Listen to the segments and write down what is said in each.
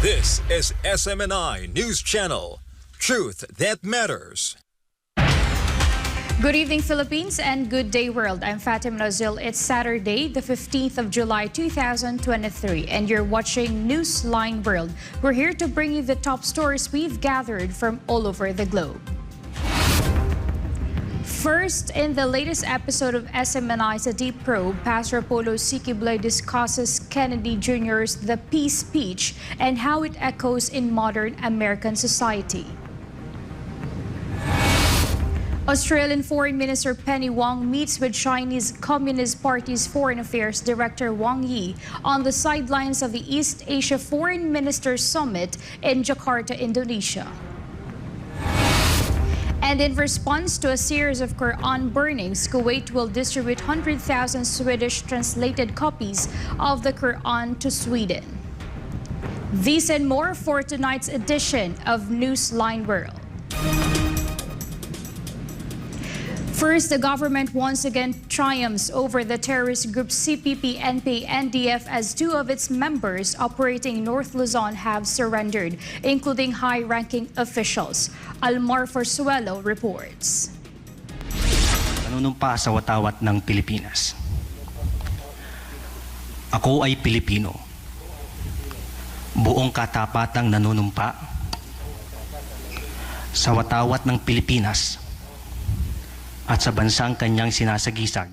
This is SMNI News Channel. Truth that matters. Good evening, Philippines, and good day, world. I'm Fatima Nawzil. It's Saturday, the 15th of July, 2023, and you're watching Newsline World. We're here to bring you the top stories we've gathered from all over the globe. First, in the latest episode of SMNI's A Deep Probe, Pastor Apollo Cignal discusses Kennedy Jr.'s The Peace Speech and how it echoes in modern American society. Australian Foreign Minister Penny Wong meets with Chinese Communist Party's Foreign Affairs Director Wang on the sidelines of the East Asia Foreign Ministers Summit in Jakarta, Indonesia. And in response to a series of Quran burnings, Kuwait will distribute 100,000 Swedish translated copies of the Quran to Sweden. These and more for tonight's edition of Newsline World. First, the government once again triumphs over the terrorist group CPP, NPA, NDF as two of its members operating in North Luzon have surrendered, including high-ranking officials. Almar Forzuelo reports. Nanunumpa sa watawat ng Pilipinas. Ako ay Pilipino. Buong katapatang nanunumpa sa watawat ng Pilipinas at sa bansang kanyang sinasagisag.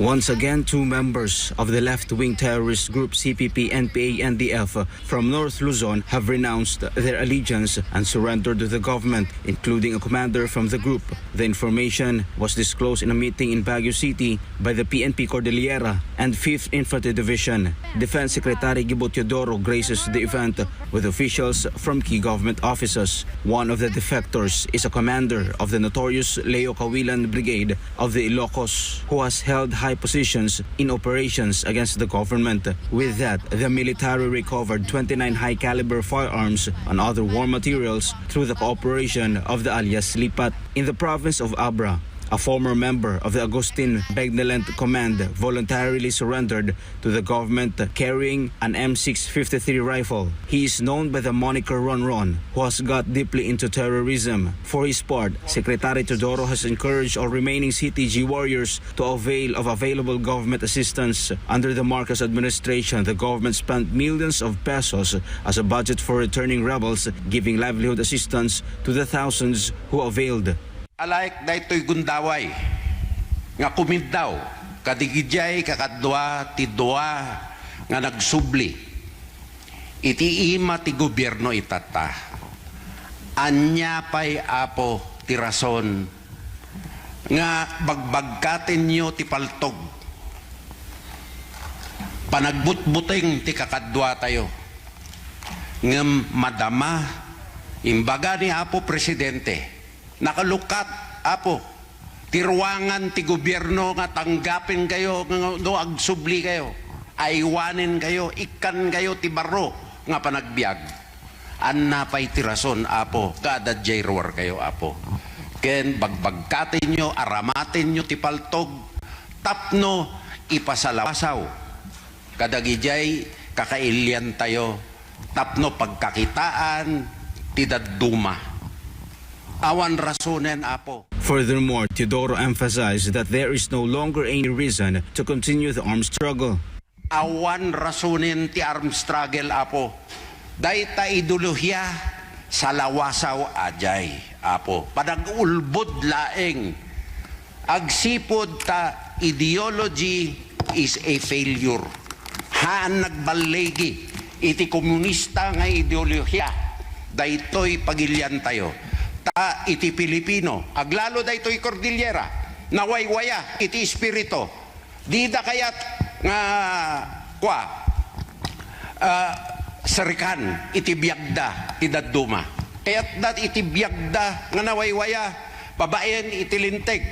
Once again, two members of the left-wing terrorist group CPP, NPA, NDF from North Luzon have renounced their allegiance and surrendered to the government, including a commander from the group. The information was disclosed in a meeting in Baguio City by the PNP Cordillera and 5th Infantry Division. Defense Secretary Gibo Teodoro graces the event with officials from key government offices. One of the defectors is a commander of the notorious Leo Cawilan Brigade of the Ilocos, who has held high positions in operations against the government. With that, the military recovered 29 high-caliber firearms and other war materials through the cooperation of the alias Lipat. In the province of Abra, a former member of the Agustin Begnelent Command voluntarily surrendered to the government carrying an M653 rifle. He is known by the moniker Ron Ron, who has got deeply into terrorism. For his part, Secretary Teodoro has encouraged all remaining CTG warriors to avail of available government assistance. Under the Marcos administration, the government spent millions of pesos as a budget for returning rebels, giving livelihood assistance to the thousands who availed. Alike daytoy gundaway nga kumindaw kadigidjay kakadwa ti dua nga nagsubli iti ima ti gobyerno itata anya pay apo ti rason nga bagbagkaten nyo ti paltog panagbutbuting ti kakadwa tayo nga madama imbaga ni apo presidente nakalukat, apo, tirwangan ti gobyerno nga tanggapin kayo, nga agsubli kayo, aywanin kayo, ikan kayo ti baro nga panagbiag. Anna pa'y tirason, apo, kada jayrwar kayo, apo. Ken bagbagkatin nyo, aramatin nyo ti paltog, tapno ipasalawasaw. Kadagijay, kakailyan tayo, tapno pagkakitaan, ti dadduma. Awan rasonen, apo. Furthermore, Teodoro emphasized that there is no longer any reason to continue the armed struggle. Awan rasonen ti armed struggle, apo. Dayta ideolohiya sa lawasaw ajay, apo. Panag-ulbod laeng. Agsipod ta ideology is a failure. Haan nagbalegi iti komunista nga ideolohiya. Daytoy pagilyan tayo. Ta iti Pilipino, aglalo da ito'y Cordillera, nawaywaya iti espirito. Di da kayat nga sarikan iti biyagda iti dadduma. Kayat dat iti biyagda nga nawaywaya, babaen iti linteg.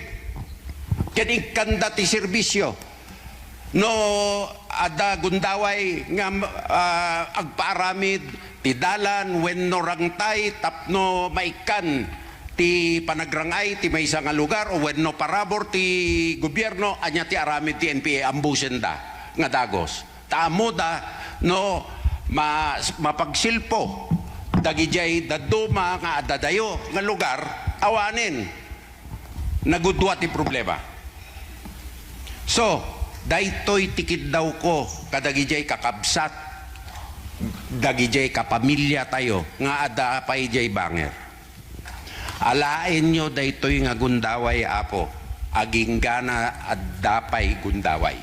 Kanikan ti serbisyo. No ada gundaway nga agpaaramid ti dalan wenno rangtay tapno maikan ti panagrangay ti maysa nga lugar o wenno parabor ti gobyerno anya ti aramid ti NPA ambusen da nga dagos. Taamo da no mapagsilpo dagijay daduma nga adadayo nga lugar awanin nagudwat ti problema. So daytoy tikid daw ko kadagijay kakabsat dagijay kapamilya tayo nga ada pay jay banger. Alain nyo daytoy nga gundaway apo aging gana at dapay gundaway.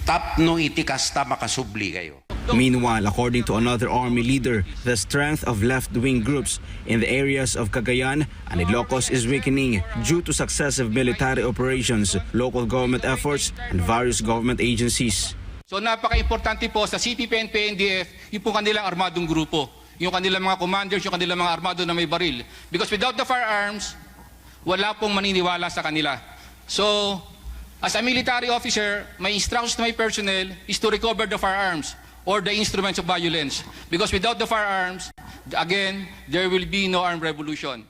Tapno iti kasta makasubli kayo. Meanwhile, according to another army leader, the strength of left-wing groups in the areas of Cagayan and Ilocos is weakening due to successive military operations, local government efforts, and various government agencies. So napaka-importante po sa CPP, NPA, NDF, yung po kanilang armadong grupo, yung kanilang mga commanders, yung kanilang mga armado na may baril. Because without the firearms, wala pong maniniwala sa kanila. So, as a military officer, my instructions to my personnel is to recover the firearms or the instruments of violence. Because without the firearms, again, there will be no armed revolution.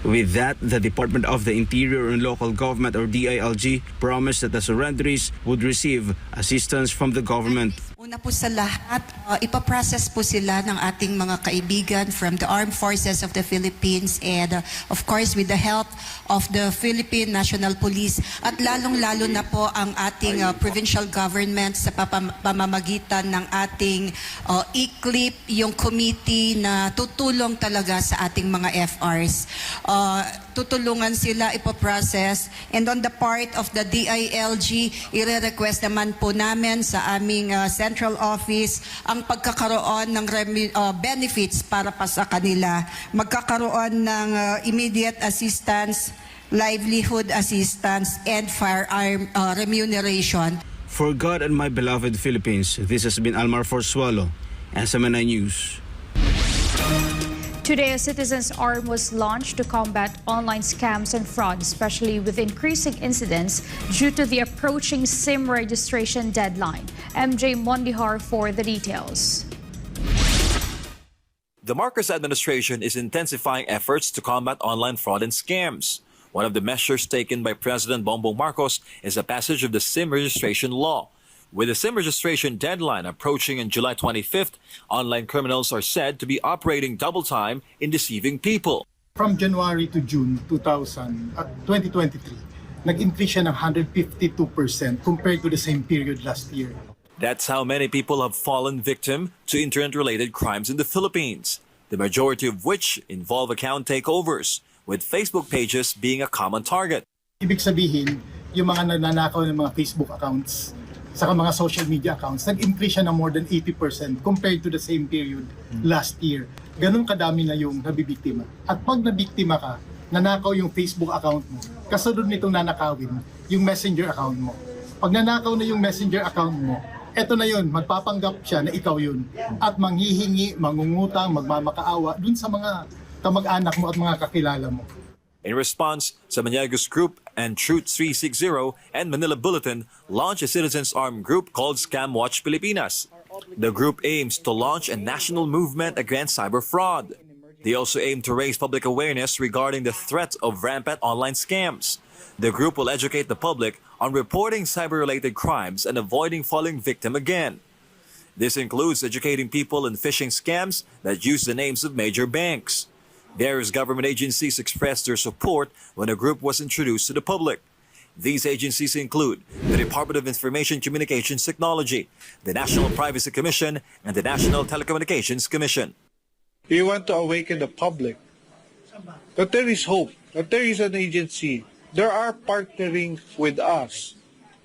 With that, the Department of the Interior and Local Government or DILG promised that the surrenderies would receive assistance from the government. Una po sa lahat, ipaprocess po sila ng ating mga kaibigan from the Armed Forces of the Philippines and of course with the help of the Philippine National Police at lalong-lalo na po ang ating provincial government sa pamamagitan ng ating ICLIP, yung committee na tutulong talaga sa ating mga FRs. Tutulungan sila ipaprocess and on the part of the DILG, ire-request naman po namin sa aming central office ang pagkakaroon ng benefits para pa sa kanila. Magkakaroon ng immediate assistance, livelihood assistance, and firearm remuneration. For God and my beloved Philippines, this has been Almar Forsualo, SMNI News. Today, a citizens' arm was launched to combat online scams and fraud, especially with increasing incidents due to the approaching SIM registration deadline. MJ Mondihar for the details. The Marcos administration is intensifying efforts to combat online fraud and scams. One of the measures taken by President Bongbong Marcos is the passage of the SIM registration law. With the SIM registration deadline approaching on July 25th, online criminals are said to be operating double time in deceiving people. From January to June 2023, nag-increase siya ng 152% compared to the same period last year. That's how many people have fallen victim to internet-related crimes in the Philippines, the majority of which involve account takeovers, with Facebook pages being a common target. Ibig sabihin, yung mga nananakaw ng mga Facebook accounts, saka mga social media accounts, nag-increase siya ng more than 80% compared to the same period last year. Ganun kadami na yung nabibiktima. At pag nabiktima ka, nanakaw yung Facebook account mo, kasunod nitong nanakawin yung Messenger account mo. Pag nanakaw na yung Messenger account mo, eto na yun, magpapanggap siya na ikaw yun. At manghihingi, mangungutang, magmamakaawa dun sa mga kamag-anak mo at mga kakilala mo. In response, Samaniegos Group and Truth 360 and Manila Bulletin launched a citizens' armed group called Scam Watch Pilipinas. The group aims to launch a national movement against cyber fraud. They also aim to raise public awareness regarding the threat of rampant online scams. The group will educate the public on reporting cyber-related crimes and avoiding falling victim again. This includes educating people in phishing scams that use the names of major banks. Various government agencies expressed their support when the group was introduced to the public. These agencies include the Department of Information Communications Technology, the National Privacy Commission, and the National Telecommunications Commission. We want to awaken the public that there is hope, that there is an agency. There are partnering with us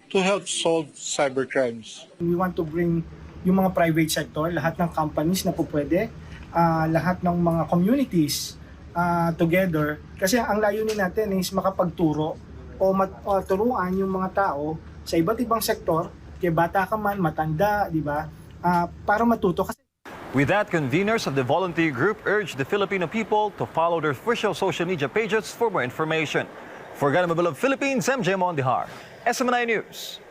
to help solve cybercrimes. We want to bring yung mga private sector, lahat ng companies na po pwede, lahat ng mga communities together. Kasi ang layunin natin is makapagturo o turuan yung mga tao sa iba't ibang sektor, kay bata ka man, matanda, di ba? Para matuto. With that, conveners of the volunteer group urged the Filipino people to follow their official social media pages for more information. For God and my beloved Philippines, MJ Mondihar, SMNI News.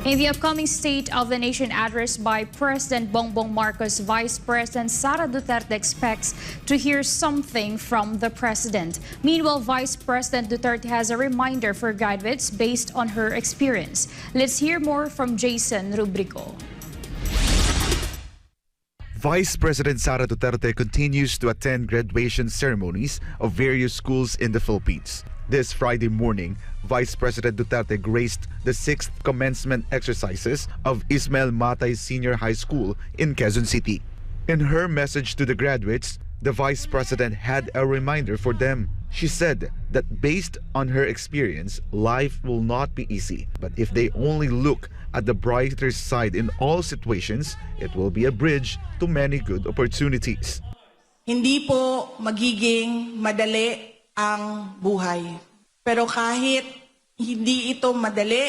In the upcoming State of the Nation address by President Bongbong Marcos, Vice President Sara Duterte expects to hear something from the President. Meanwhile, Vice President Duterte has a reminder for graduates based on her experience. Let's hear more from Jason Rubrico. Vice President Sara Duterte continues to attend graduation ceremonies of various schools in the Philippines. This Friday morning, Vice President Duterte graced the 6th commencement exercises of Ismael Matay Senior High School in Quezon City. In her message to the graduates, the Vice President had a reminder for them. She said that based on her experience, life will not be easy. But if they only look at the brighter side in all situations, it will be a bridge to many good opportunities. Hindi po magiging madali ang buhay. Pero kahit hindi ito madali,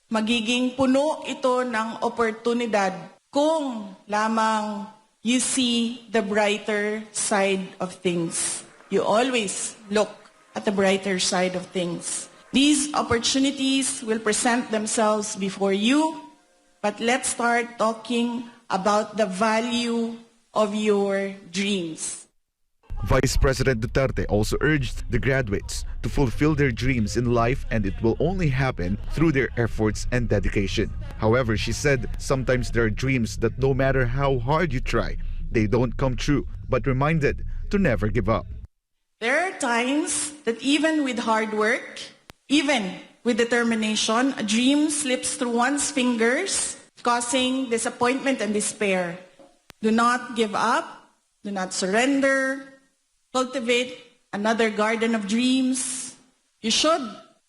magiging puno ito ng oportunidad kung lamang you see the brighter side of things. You always look at the brighter side of things. These opportunities will present themselves before you, but let's start talking about the value of your dreams. Vice President Duterte also urged the graduates to fulfill their dreams in life, and it will only happen through their efforts and dedication. However, she said sometimes there are dreams that no matter how hard you try, they don't come true, but reminded to never give up. There are times that even with hard work, even with determination, a dream slips through one's fingers, causing disappointment and despair. Do not give up, do not surrender, cultivate another garden of dreams. You should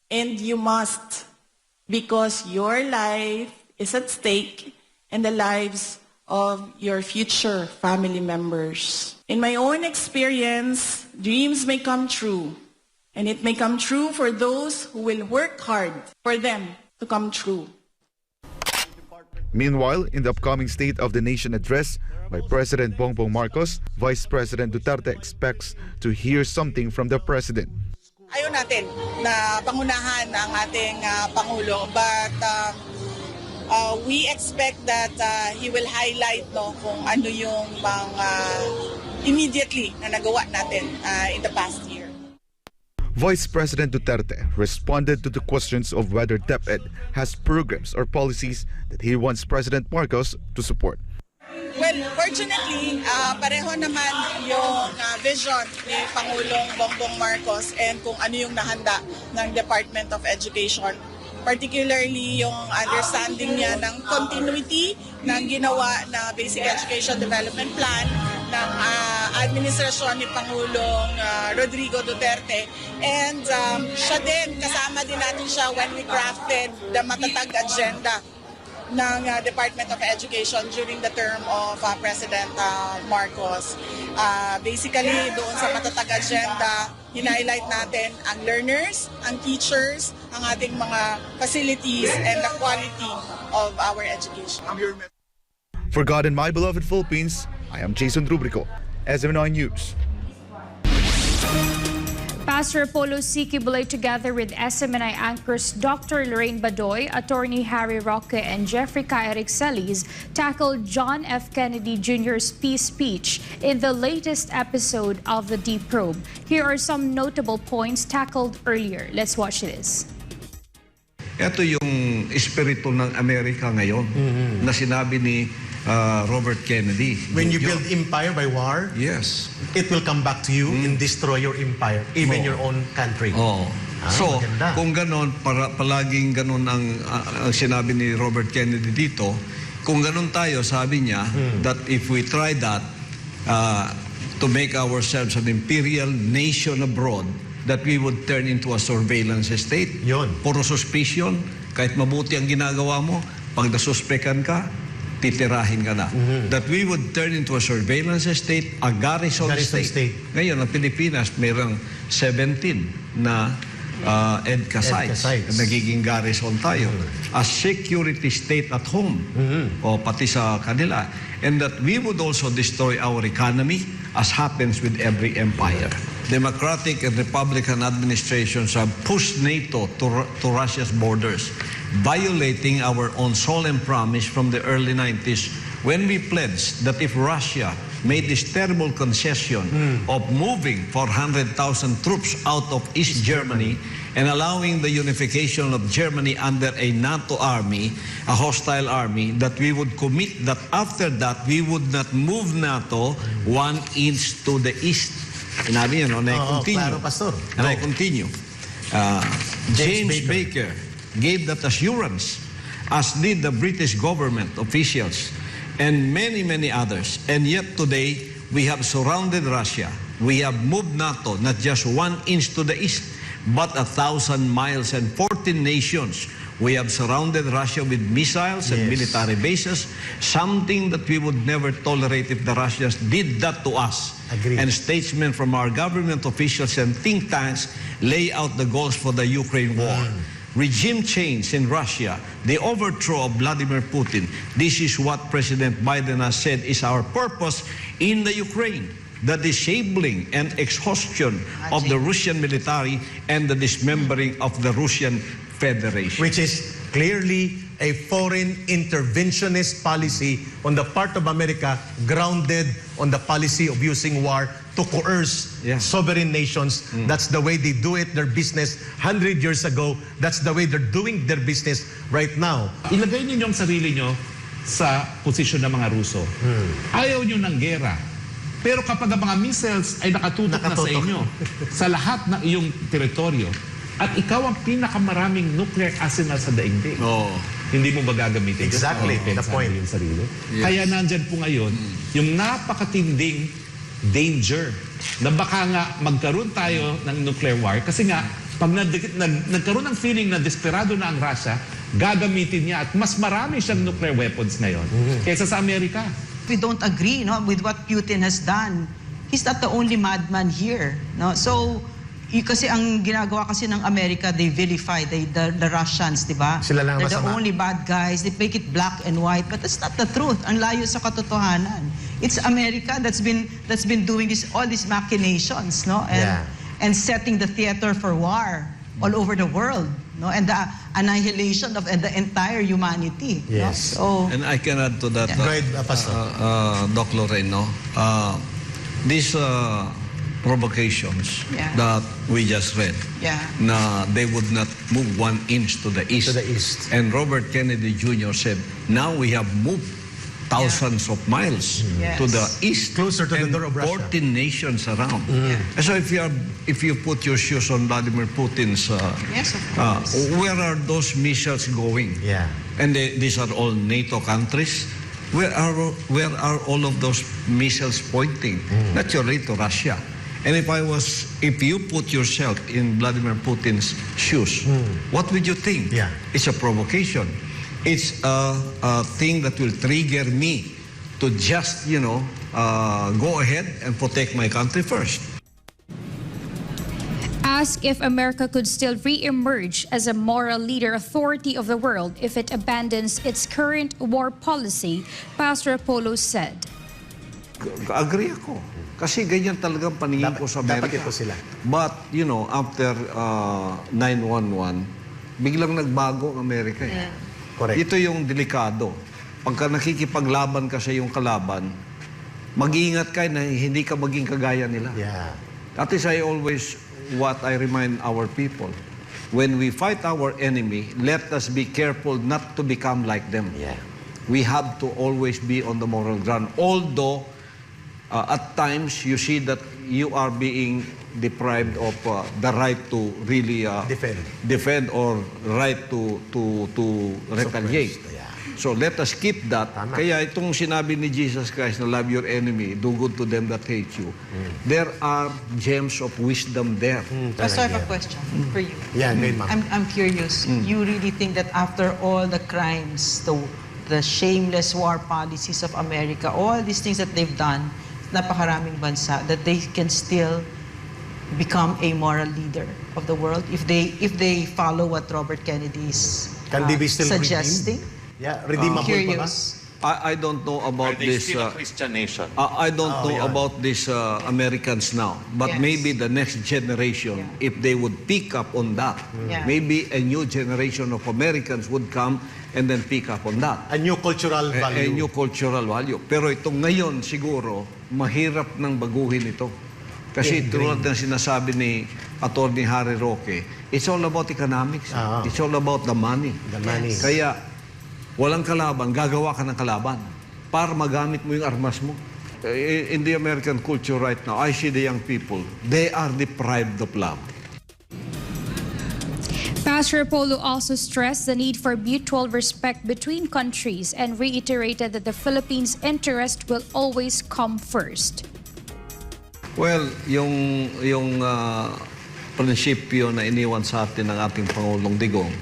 and you must, because your life is at stake and the lives of your future family members. In my own experience, dreams may come true, and it may come true for those who will work hard for them to come true. Meanwhile, in the upcoming State of the Nation address by President Bongbong Marcos, Vice President Duterte expects to hear something from the President. Ayaw natin na pangunahan ang ating Pangulo, but we expect that he will highlight kung ano yung mga immediately na nagawa natin in the past year. Vice President Duterte responded to the questions of whether DepEd has programs or policies that he wants President Marcos to support. Well, fortunately, pareho naman yung vision ni Pangulong Bongbong Marcos and kung ano yung nahanda ng Department of Education. Particularly yung understanding niya ng continuity ng ginawa na Basic Education Development Plan ng administrasyon ni Pangulong Rodrigo Duterte. And siya din, kasama din natin siya when we crafted the matatag agenda ng Department of Education during the term of President Marcos. Basically, doon sa matatag agenda, hinighlight natin ang learners, ang teachers, ang ating mga facilities, and the quality of our education. For God and my beloved Philippines, I am Jason Rubrico, SMNI News. Pastor Apollo C. Quiboloy, together with SMNI anchors Dr. Lorraine Badoy, Attorney Harry Roque, and Jeffrey K. Eric Celis, tackled John F. Kennedy Jr.'s peace speech in the latest episode of the Deep Probe. Here are some notable points tackled earlier. Let's watch this. Ito yung espiritu ng Amerika ngayon na sinabi ni Robert Kennedy. When you build empire by war, yes, it will come back to you and destroy your empire, even your own country. So, maganda. kung ganon, palaging ganon ang sinabi ni Robert Kennedy dito, kung ganon tayo, sabi niya, that if we try that, to make ourselves an imperial nation abroad, that we would turn into a surveillance state. Yun. Puro suspicion, kahit mabuti ang ginagawa mo, pag nasuspekan ka, titirahin ka na. That we would turn into a surveillance state, a garrison state. Ngayon, ang Pilipinas, mayroong 17 na EDCA sites. Nagiging garrison tayo. A security state at home. O pati sa kanila. And that we would also destroy our economy, as happens with every empire. Democratic and Republican administrations have pushed NATO to Russia's borders, violating our own solemn promise from the early 90s when we pledged that if Russia made this terrible concession of moving 400,000 troops out of East Germany and allowing the unification of Germany under a NATO army, a hostile army, that we would commit that after that, we would not move NATO 1 inch to the east. Sinabi yun, and I continue. Claro, Pastor. And I continue. James Baker gave that assurance, as did the British government officials and many, many others. And yet today, we have surrounded Russia. We have moved NATO not just 1 inch to the east, but 1,000 miles and 14 nations. We have surrounded Russia with missiles and military bases, something that we would never tolerate if the Russians did that to us. Agreed. And statesmen from our government officials and think tanks lay out the goals for the Ukraine war. Regime change in Russia, the overthrow of Vladimir Putin. This is what President Biden has said is our purpose in the Ukraine. The disabling and exhaustion of the Russian military and the dismembering of the Russian Federation. Which is clearly a foreign interventionist policy on the part of America, grounded on the policy of using war to coerce sovereign nations. That's the way they do it, their business 100 years ago. That's the way they're doing their business right now. Ilagay niyo yung sarili niyo sa posisyon ng mga Ruso. Ayaw niyo ng gera. Pero kapag ang mga missiles ay nakatutok na sa inyo, sa lahat ng iyong teritoryo, at ikaw ang pinakamaraming nuclear arsenal sa daigdig, hindi mo ba gagamitin? Exactly, the point. Yung sarili? Kaya nandyan po ngayon, yung napakatinding danger na baka nga magkaroon tayo ng nuclear war. Kasi nga, pag nagkaroon ng feeling na desperado na ang Russia, gagamitin niya at mas marami siyang nuclear weapons ngayon kaysa sa Amerika. We don't agree with what Putin has done. He's not the only madman here. So, kasi ang ginagawa kasi ng Amerika, they vilify the Russians, di ba? Sila lang They're the masama. only bad guys. They make it black and white, but that's not the truth. Ang layo sa katotohanan. It's America that's been doing all these machinations, and setting the theater for war all over the world, and the annihilation of the entire humanity. Yes. So, And I can add to that, Go ahead, Pastor. Doc Loreno, these provocations that we just read, na they would not move 1 inch to the east. To the east. And Robert Kennedy Jr. said, now we have moved thousands of miles to the east, closer to the door of Russia. 14 nations around. So if you put your shoes on Vladimir Putin's, yes, of course. where are those missiles going? Yeah. And these are all NATO countries. Where are all of those missiles pointing? Naturally to Russia. And if you put yourself in Vladimir Putin's shoes, what would you think? Yeah. It's a provocation. It's a thing that will trigger me to just, go ahead and protect my country first. Asked if America could still re-emerge as a moral leader authority of the world if it abandons its current war policy, Pastor Apollo said, Agree ako. Kasi ganyan talagang paningin ko sa Amerika. Dapat ito sila. But, after 9/11, biglang nagbago ang Amerika. Correct. Ito yung delikado. Pagka nakikipaglaban ka sa iyong kalaban, mag-iingat ka na hindi ka maging kagaya nila. Yeah. That is what I remind our people. When we fight our enemy, let us be careful not to become like them. Yeah. We have to always be on the moral ground. Although, at times, you see that you are being deprived of the right to really defend or right to retaliate. So let us keep that. Kaya itong sinabi ni Jesus Christ na love your enemy, do good to them that hate you. There are gems of wisdom there. Pastor, I have a question for you. Yeah, great, ma'am. I'm curious. You really think that after all the crimes, the shameless war policies of America, all these things that they've done, napakaraming bansa, that they can still become a moral leader of the world if they follow what Robert Kennedy is suggesting? Redeemable Curious. I don't know about this. Still a Christian nation. I don't know about these Americans now, but maybe the next generation, if they would pick up on that, maybe a new generation of Americans would come and then pick up on that. A new cultural value. A new cultural value. Pero itong ngayon siguro, mahirap nang baguhin ito. Kasi tulad ng sinasabi ni Attorney Harry Roque, it's all about economics. It's all about the money. The money. Kaya, walang kalaban, gagawa ka ng kalaban para magamit mo yung armas mo. In the American culture right now, I see the young people, they are deprived of love. Pastor Apollo also stressed the need for mutual respect between countries and reiterated that the Philippines' interest will always come first. Well, yung prinsipyo na iniwan sa atin ng ating Pangulong Digong,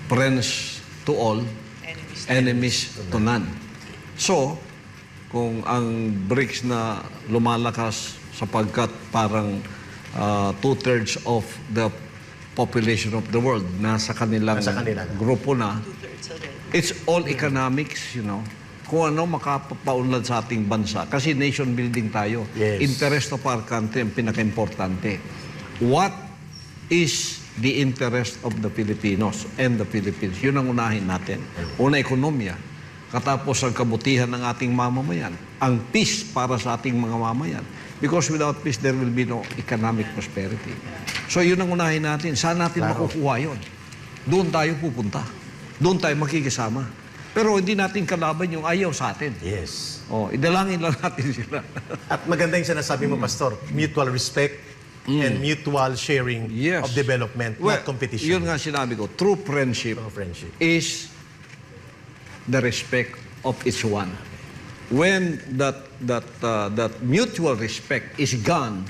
friends to all, enemies to none. So, kung ang BRICS na lumalakas sapagkat parang 2/3 of the population of the world nasa kanilang grupo na, it's all economics, you know. Kung ano makapapaunlad sa ating bansa. Kasi nation building tayo. Yes. Interest of our country ang pinaka-importante. What is the interest of the Filipinos and the Philippines? Yun ang unahin natin. Una, ekonomiya. Katapos ang kabutihan ng ating mamamayan. Ang peace para sa ating mga mamayan. Because without peace, there will be no economic prosperity. So yun ang unahin natin. Saan natin makukuha yun? Doon tayo pupunta. Doon tayo makikisama. Pero hindi natin kalaban yung ayaw sa atin. Yes. Idalangin lang natin sila. At maganda yung sinasabi mo, Pastor, mutual respect and mutual sharing of development, not competition. Yun nga sinabi ko, true friendship is the respect of each one. When that mutual respect is gone,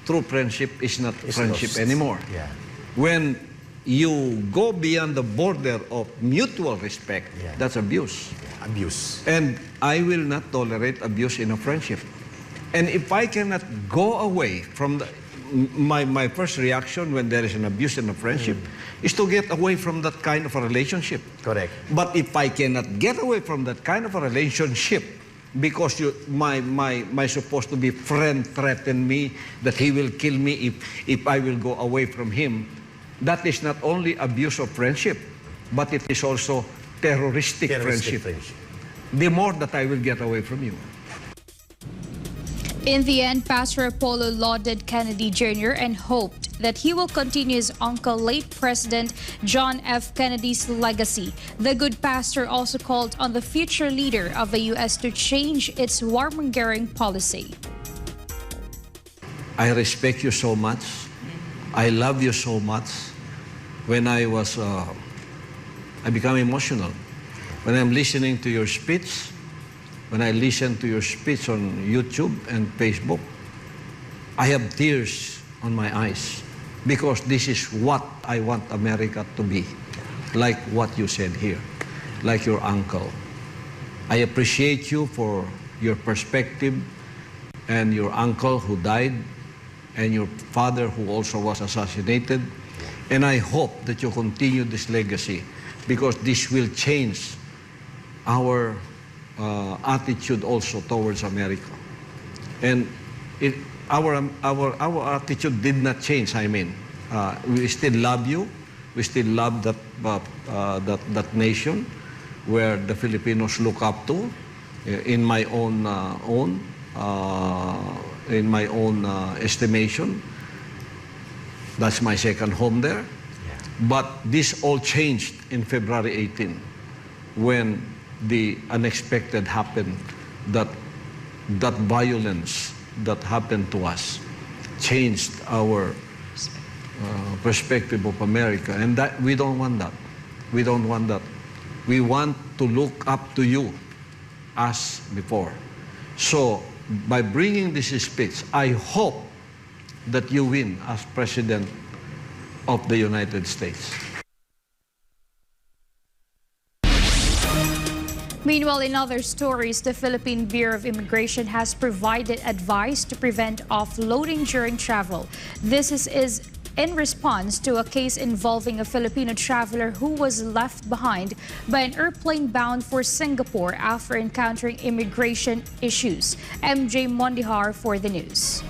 true friendship is not friendship anymore. Yeah. When you go beyond the border of mutual respect, that's abuse. Abuse. And I will not tolerate abuse in a friendship. And if I cannot go away from my first reaction when there is an abuse in a friendship is to get away from that kind of a relationship. Correct. But if I cannot get away from that kind of a relationship because my supposed to be friend threatened me that he will kill me if I will go away from him, that is not only abuse of friendship, but it is also terroristic friendship. The more that I will get away from you. In the end, Pastor Apollo lauded Kennedy Jr. and hoped that he will continue his uncle, late President John F. Kennedy's legacy. The good pastor also called on the future leader of the U.S. to change its warmongering policy. I respect you so much. I love you so much. When I become emotional. When I'm listening to your speech, when I listen to your speech on YouTube and Facebook, I have tears on my eyes because this is what I want America to be, like what you said here, like your uncle. I appreciate you for your perspective and your uncle who died and your father who also was assassinated. And I hope that you continue this legacy because this will change our attitude also towards America. And our attitude did not change, I mean. We still love you. We still love that nation where the Filipinos look up to. In my own estimation, that's my second home there. But this all changed in February 18 when the unexpected happened, that violence that happened to us changed our perspective of America. And that we don't want that. We don't want that. We want to look up to you as before. So by bringing this speech, I hope that you win as President of the United States. Meanwhile, in other stories, the Philippine Bureau of Immigration has provided advice to prevent offloading during travel. This is in response to a case involving a Filipino traveler who was left behind by an airplane bound for Singapore after encountering immigration issues. MJ Mondihar for the news.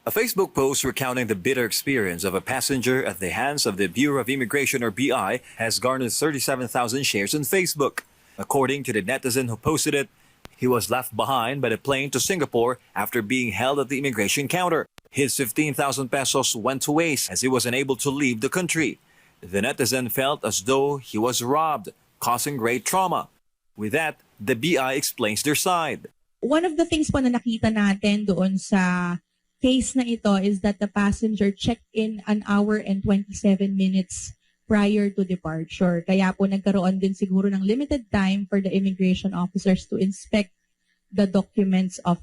A Facebook post recounting the bitter experience of a passenger at the hands of the Bureau of Immigration or BI has garnered 37,000 shares on Facebook. According to the netizen who posted it, He was left behind by the plane to Singapore after being held at the immigration counter. His 15,000 pesos went to waste as he was unable to leave the country. The netizen felt as though he was robbed, causing great trauma. With that, the BI explains their side. One of the things po na nakita natin doon sa case na ito is that the passenger checked in an hour and 27 minutes prior to departure. Kaya po nagkaroon din siguro ng limited time for the immigration officers to inspect the documents of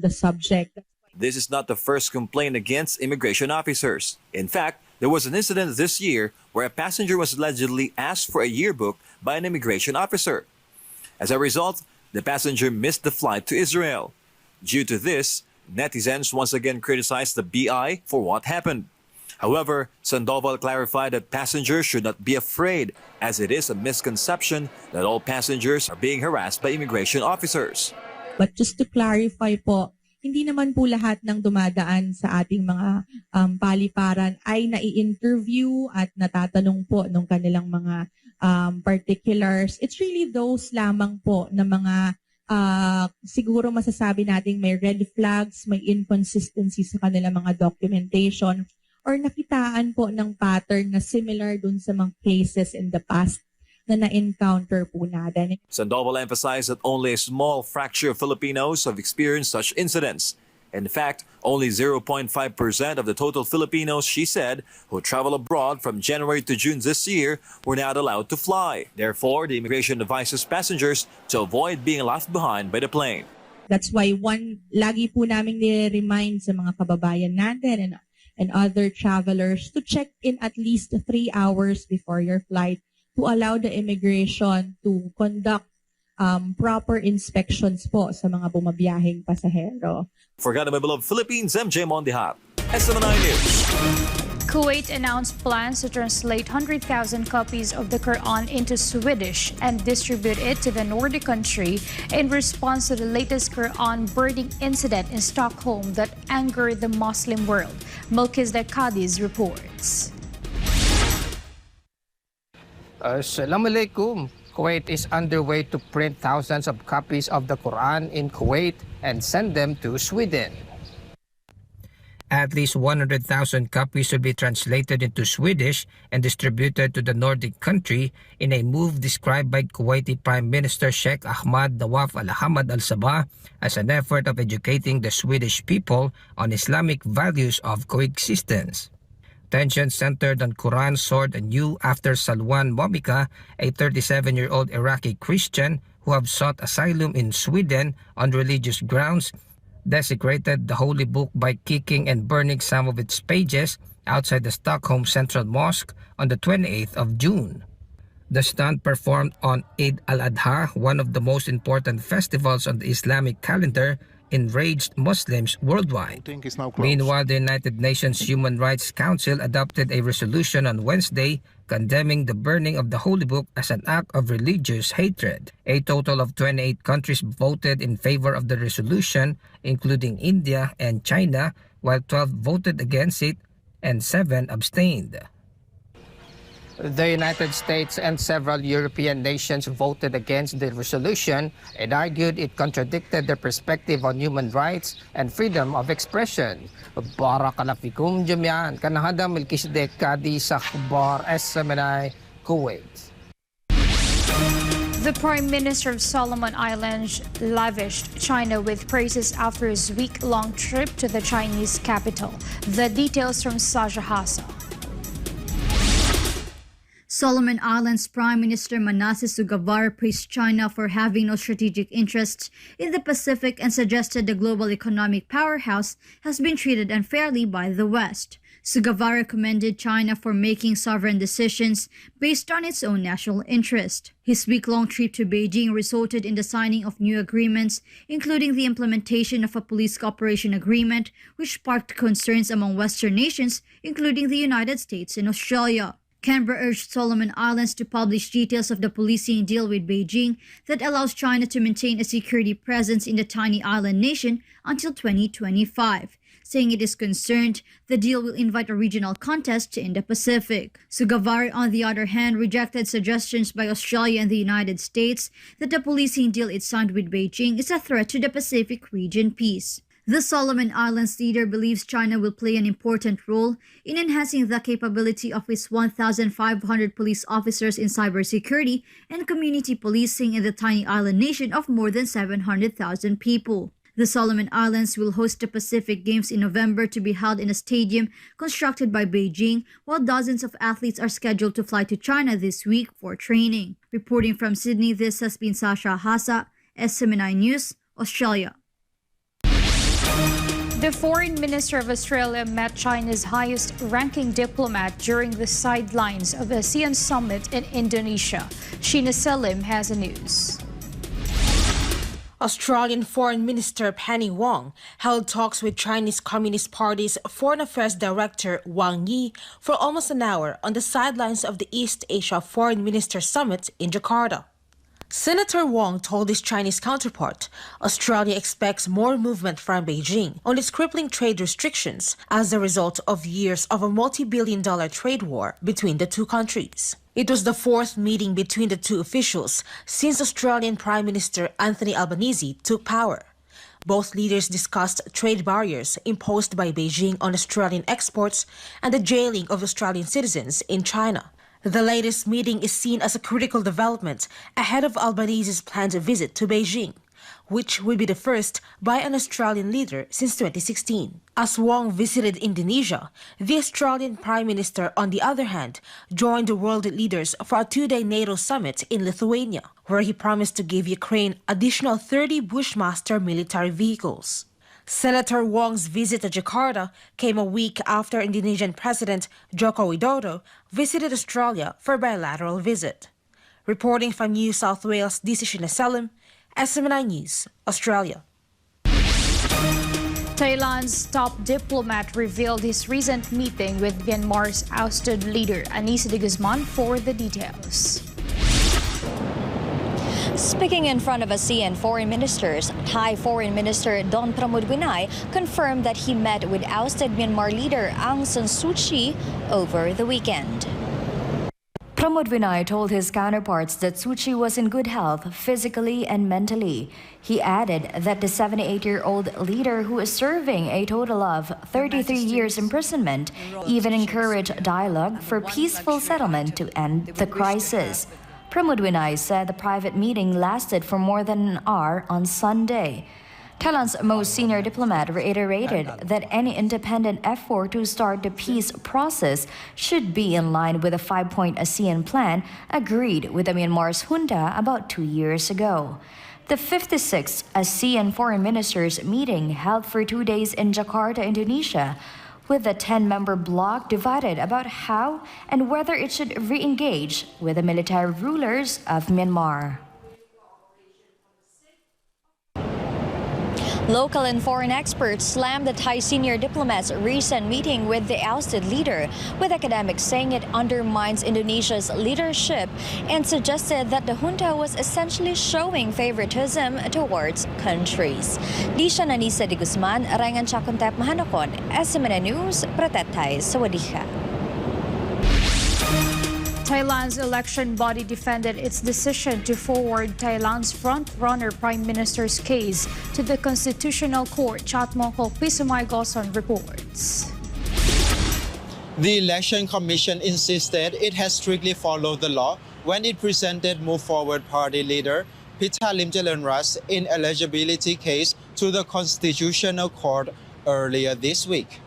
the subject. This is not the first complaint against immigration officers. In fact, there was an incident this year where a passenger was allegedly asked for a yearbook by an immigration officer. As a result, the passenger missed the flight to Israel. Due to this, netizens once again criticized the BI for what happened. However, Sandoval clarified that passengers should not be afraid, as it is a misconception that all passengers are being harassed by immigration officers. But just to clarify po, hindi naman po lahat ng dumadaan sa ating mga paliparan ay nai-interview at natatanong po ng kanilang mga particulars. It's really those lamang po na mga siguro masasabi nating may red flags, may inconsistency sa kanilang mga documentation, or nakitaan po ng pattern na similar dun sa mga cases in the past na na-encounter po natin. Sandoval emphasized that only a small fraction of Filipinos have experienced such incidents. In fact, only 0.5% of the total Filipinos, she said, who travel abroad from January to June this year were not allowed to fly. Therefore, the immigration advises passengers to avoid being left behind by the plane. That's why lagi po namin nire-remind sa mga kababayan natin and other travelers to check in at least 3 hours before your flight to allow the immigration to conduct proper inspections po sa mga bumabiyaheng pasahero. For God, my beloved Philippines, MJ Mondihat, SMNI News. Kuwait announced plans to translate 100,000 copies of the Quran into Swedish and distribute it to the Nordic country in response to the latest Quran burning incident in Stockholm that angered the Muslim world. Melchizedek Cadiz reports. Assalamualaikum. Kuwait is underway to print thousands of copies of the Quran in Kuwait and send them to Sweden. At least 100,000 copies will be translated into Swedish and distributed to the Nordic country in a move described by Kuwaiti Prime Minister Sheikh Ahmad Nawaf Al-Hamad Al-Sabah as an effort of educating the Swedish people on Islamic values of coexistence. Tension centered on Quran soared anew after Salwan Momika, a 37-year-old Iraqi Christian who have sought asylum in Sweden on religious grounds, desecrated the holy book by kicking and burning some of its pages outside the Stockholm Central Mosque on the 28th of June. The stunt performed on Eid al-Adha, one of the most important festivals on the Islamic calendar, enraged Muslims worldwide. Meanwhile, the United Nations Human Rights Council adopted a resolution on Wednesday condemning the burning of the Holy Book as an act of religious hatred. A total of 28 countries voted in favor of the resolution, including India and China, while 12 voted against it and 7 abstained. The United States and several European nations voted against the resolution and argued it contradicted their perspective on human rights and freedom of expression. Barakalafikum jami'an, kanahada Melchizedek Cadiz sa Akhbar SMNI, Kuwait. The Prime Minister of Solomon Islands lavished China with praises after his week-long trip to the Chinese capital. The details from Sasha Hassa. Solomon Islands Prime Minister Manasseh Sugawara praised China for having no strategic interests in the Pacific and suggested the global economic powerhouse has been treated unfairly by the West. Sugawara commended China for making sovereign decisions based on its own national interest. His week-long trip to Beijing resulted in the signing of new agreements, including the implementation of a police cooperation agreement, which sparked concerns among Western nations, including the United States and Australia. Canberra urged Solomon Islands to publish details of the policing deal with Beijing that allows China to maintain a security presence in the tiny island nation until 2025. saying it is concerned the deal will invite a regional contest in the Pacific. Sugavar, on the other hand, rejected suggestions by Australia and the United States that the policing deal it signed with Beijing is a threat to the Pacific region peace. The Solomon Islands leader believes China will play an important role in enhancing the capability of its 1,500 police officers in cybersecurity and community policing in the tiny island nation of more than 700,000 people. The Solomon Islands will host the Pacific Games in November to be held in a stadium constructed by Beijing, while dozens of athletes are scheduled to fly to China this week for training. Reporting from Sydney, this has been Sasha Hasa, SMNI News, Australia. The Foreign Minister of Australia met China's highest-ranking diplomat during the sidelines of the ASEAN Summit in Indonesia. Sheena Selim has the news. Australian Foreign Minister Penny Wong held talks with Chinese Communist Party's Foreign Affairs Director Wang for almost an hour on the sidelines of the East Asia Foreign Minister Summit in Jakarta. Senator Wong told his Chinese counterpart Australia expects more movement from Beijing on its crippling trade restrictions as a result of years of a multi-billion-dollar trade war between the two countries. It was the fourth meeting between the two officials since Australian Prime Minister Anthony Albanese took power. Both leaders discussed trade barriers imposed by Beijing on Australian exports and the jailing of Australian citizens in China. The latest meeting is seen as a critical development ahead of Albanese's planned visit to Beijing, which will be the first by an Australian leader since 2016. As Wong visited Indonesia, the Australian Prime Minister, on the other hand, joined the world leaders for a two-day NATO summit in Lithuania, where he promised to give Ukraine additional 30 Bushmaster military vehicles. Senator Wong's visit to Jakarta came a week after Indonesian President Joko Widodo visited Australia for a bilateral visit. Reporting from New South Wales, this is Sheena Selim, SMNI News, Australia. Thailand's top diplomat revealed his recent meeting with Myanmar's ousted leader, Anissa de Guzman, for the details. Speaking in front of ASEAN foreign ministers, Thai Foreign Minister Don Pramudwinai confirmed that he met with ousted Myanmar leader Aung San Suu Kyi over the weekend. Pramudwinai told his counterparts that Suu Kyi was in good health physically and mentally. He added that the 78-year-old leader, who is serving a total of 33 years imprisonment, even encouraged dialogue for peaceful settlement to end the crisis. Pramudwinai said the private meeting lasted for more than an hour on Sunday. Thailand's most senior diplomat reiterated that any independent effort to start the peace process should be in line with a 5-point ASEAN plan agreed with the Myanmar's junta about 2 years ago. The 56th ASEAN Foreign Ministers meeting held for 2 days in Jakarta, Indonesia, with the 10-member bloc divided about how and whether it should re-engage with the military rulers of Myanmar. Local and foreign experts slammed the Thai senior diplomat's recent meeting with the ousted leader, with academics saying it undermines Indonesia's leadership and suggested that the junta was essentially showing favoritism towards countries. Disha Anissa de Guzman, Rangan Chakuntep Mahanakon, SMNI News, Pratetay, Sawadika. Thailand's election body defended its decision to forward Thailand's front-runner Prime Minister's case to the Constitutional Court. Chatmongkok Pisumay Goson reports. The Election Commission insisted it has strictly followed the law when it presented Move Forward Party leader Pita Limjaroenrat's ineligibility case to the Constitutional Court earlier this week.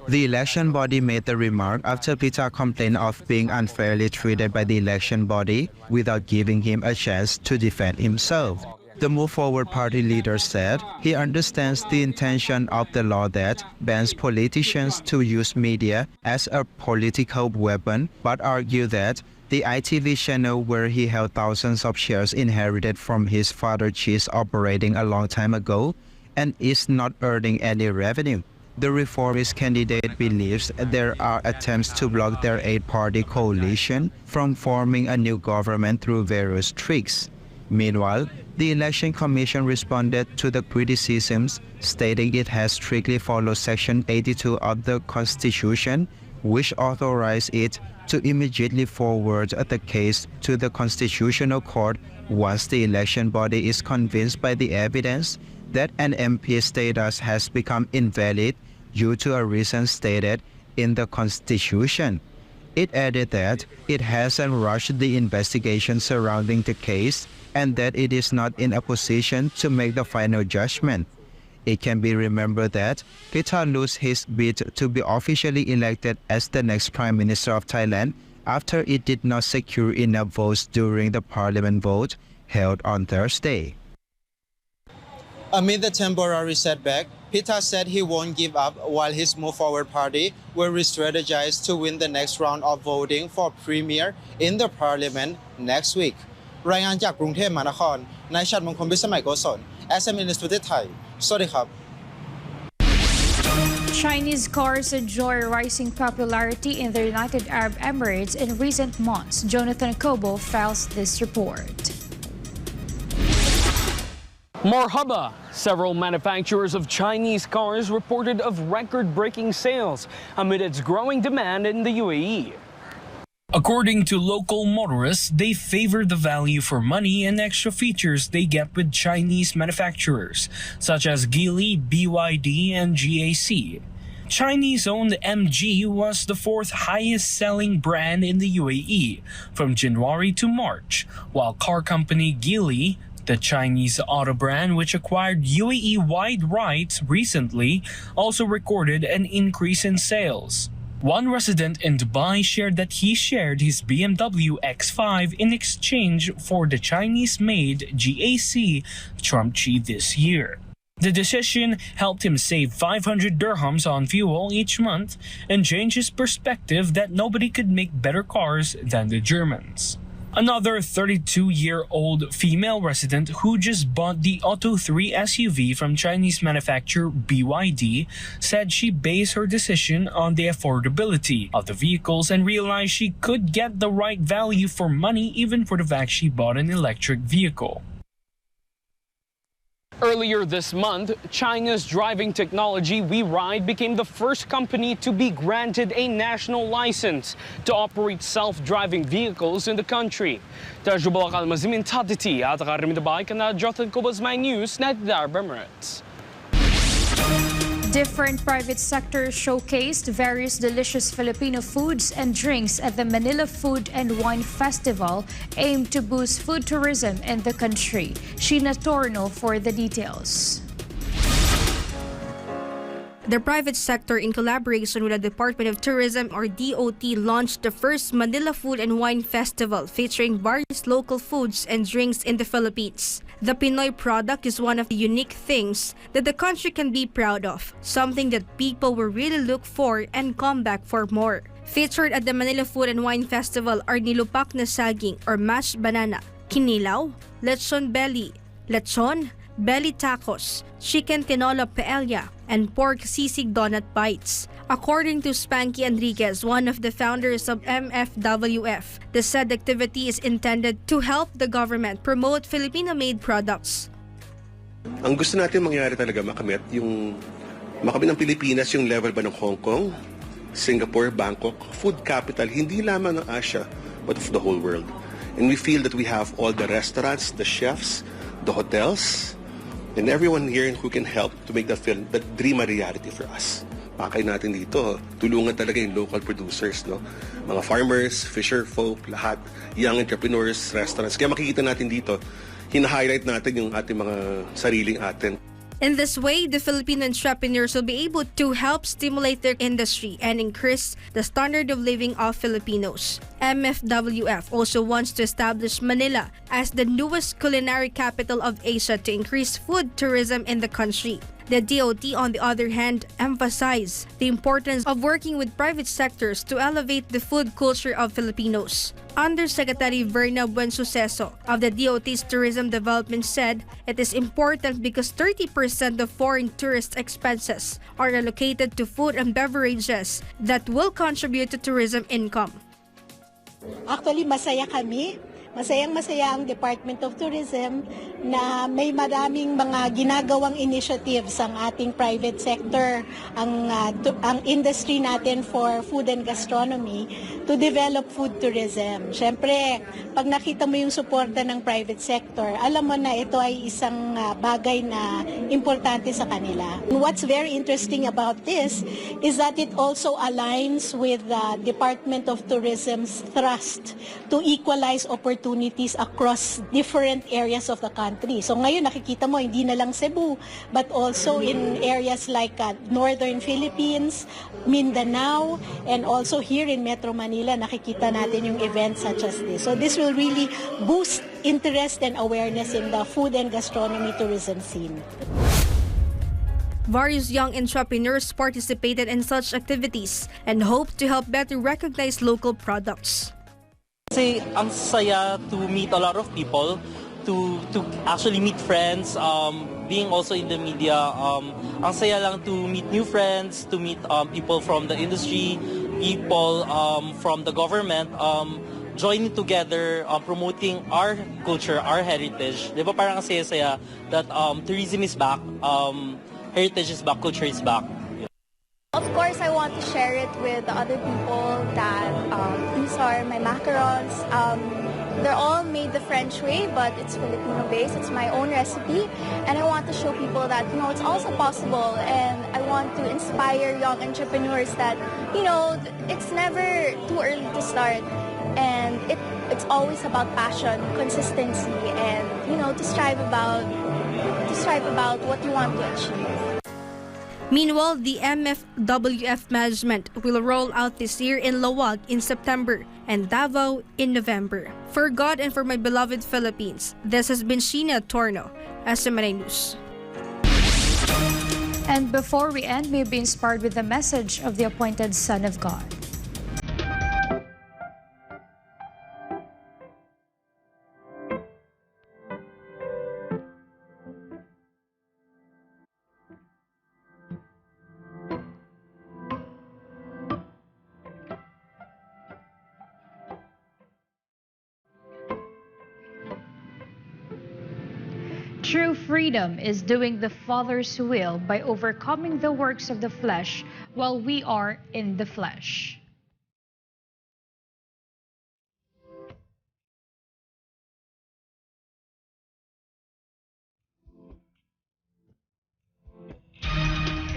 The election body made the remark after Pita complained of being unfairly treated by the election body without giving him a chance to defend himself. The Move Forward Party leader said he understands the intention of the law that bans politicians to use media as a political weapon, but argued that the ITV channel where he held thousands of shares inherited from his father is operating a long time ago and is not earning any revenue. The reformist candidate believes there are attempts to block their 8-party coalition from forming a new government through various tricks. Meanwhile, the Election Commission responded to the criticisms, stating it has strictly followed Section 82 of the Constitution, which authorized it to immediately forward the case to the Constitutional Court once the election body is convinced by the evidence that an MP's status has become invalid due to a reason stated in the Constitution. It added that it hasn't rushed the investigation surrounding the case and that it is not in a position to make the final judgment. It can be remembered that Pita lost his bid to be officially elected as the next Prime Minister of Thailand after it did not secure enough votes during the parliament vote held on Thursday. Amid the temporary setback, Pita said he won't give up while his Move Forward party will re-strategize to win the next round of voting for Premier in the parliament next week. รายงานจากกรุงเทพมหานคร นายชัดมงคล พิสมัยโกศล SMNI News ประเทศไทย สวัสดีครับ Chinese cars enjoy rising popularity in the United Arab Emirates in recent months. Jonathan Kobo files this report. Marhaba! Several manufacturers of Chinese cars reported of record-breaking sales amid its growing demand in the UAE. According to local motorists, they favor the value for money and extra features they get with Chinese manufacturers, such as Geely, BYD, and GAC. Chinese-owned MG was the fourth highest-selling brand in the UAE from January to March, while car company Geely, the Chinese auto brand which acquired UAE-wide rights recently, also recorded an increase in sales. One resident in Dubai shared that he shared his BMW X5 in exchange for the Chinese-made GAC Trumpchi this year. The decision helped him save 500 dirhams on fuel each month and change his perspective that nobody could make better cars than the Germans. Another 32-year-old female resident who just bought the Auto 3 SUV from Chinese manufacturer BYD said she based her decision on the affordability of the vehicles and realized she could get the right value for money even for the fact she bought an electric vehicle. Earlier this month, China's driving technology WeRide became the first company to be granted a national license to operate self-driving vehicles in the country. Different private sectors showcased various delicious Filipino foods and drinks at the Manila Food and Wine Festival, aimed to boost food tourism in the country. Sheena Torno for the details. The private sector, in collaboration with the Department of Tourism or DOT, launched the first Manila Food and Wine Festival featuring various local foods and drinks in the Philippines. The Pinoy product is one of the unique things that the country can be proud of, something that people will really look for and come back for more. Featured at the Manila Food and Wine Festival are nilupak na saging or mashed banana, kinilaw, lechon belly, lechon, belly tacos, chicken tinola paella, and pork sisig donut bites. According to Spanky Enriquez, one of the founders of MFWF, the said activity is intended to help the government promote Filipino-made products. Ang gusto natin mangyari talaga makamit ng Pilipinas yung level ba ng Hong Kong, Singapore, Bangkok, food capital, hindi lamang ng Asia, but of the whole world. And we feel that we have all the restaurants, the chefs, the hotels, and everyone here who can help to make that dream a reality for us. Pakay natin dito, tulungan talaga yung local producers, no? Mga farmers, fisher folk, lahat, young entrepreneurs, restaurants. Kaya makikita natin dito, hina-highlight natin yung ating mga sariling atin. In this way, the Filipino entrepreneurs will be able to help stimulate their industry and increase the standard of living of Filipinos. MFWF also wants to establish Manila as the newest culinary capital of Asia to increase food tourism in the country. The DOT, on the other hand, emphasized the importance of working with private sectors to elevate the food culture of Filipinos. Undersecretary Verna Buensuceso of the DOT's Tourism Development said it is important because 30% of foreign tourist expenses are allocated to food and beverages that will contribute to tourism income. Actually, masaya kami Masayang-masaya ang Department of Tourism na may maraming mga ginagawang initiatives ang ating private sector, ang industry natin for food and gastronomy to develop food tourism. Siyempre, pag nakita mo yung suporta ng private sector, alam mo na ito ay isang bagay na importante sa kanila. What's very interesting about this is that it also aligns with the Department of Tourism's thrust to equalize opportunities across different areas of the country. So ngayon nakikita mo hindi na lang Cebu but also in areas like Northern Philippines, Mindanao, and also here in Metro Manila nakikita natin yung events such as this. So this will really boost interest and awareness in the food and gastronomy tourism scene. Various young entrepreneurs participated in such activities and hope to help better recognize local products. Kasi ang saya to meet a lot of people, to actually meet friends, being also in the media, ang saya lang to meet new friends, to meet people from the industry, people from the government, joining together, promoting our culture, our heritage. Di ba parang ang saya-saya that tourism is back, heritage is back, culture is back. Of course, I want to share it with the other people that these are my macarons. They're all made the French way, but it's Filipino-based. It's my own recipe, and I want to show people that, you know, it's also possible, and I want to inspire young entrepreneurs that, you know, it's never too early to start, and it's always about passion, consistency, and, you know, to strive about what you want to achieve. Meanwhile, the MFWF management will roll out this year in Laoag in September and Davao in November. For God and for my beloved Philippines, this has been Sheena Torno, SMNI News. And before we end, may be inspired with the message of the appointed Son of God. True freedom is doing the Father's will by overcoming the works of the flesh while we are in the flesh.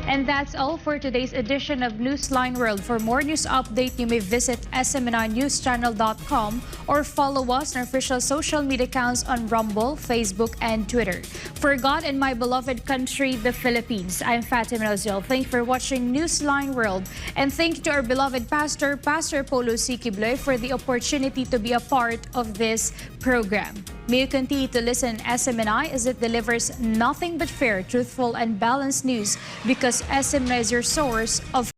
And that's all for today's edition of Newsline World. For more news update, you may visit SMNInewschannel.com or follow us on our official social media accounts on Rumble, Facebook, and Twitter. For God and my beloved country, the Philippines, I'm Fatima Nawzil. Thank you for watching Newsline World. And thank you to our beloved pastor, Pastor Polo C. Quiboloy, for the opportunity to be a part of this program. May you continue to listen SMNI as it delivers nothing but fair, truthful, and balanced news because SMNI is your source of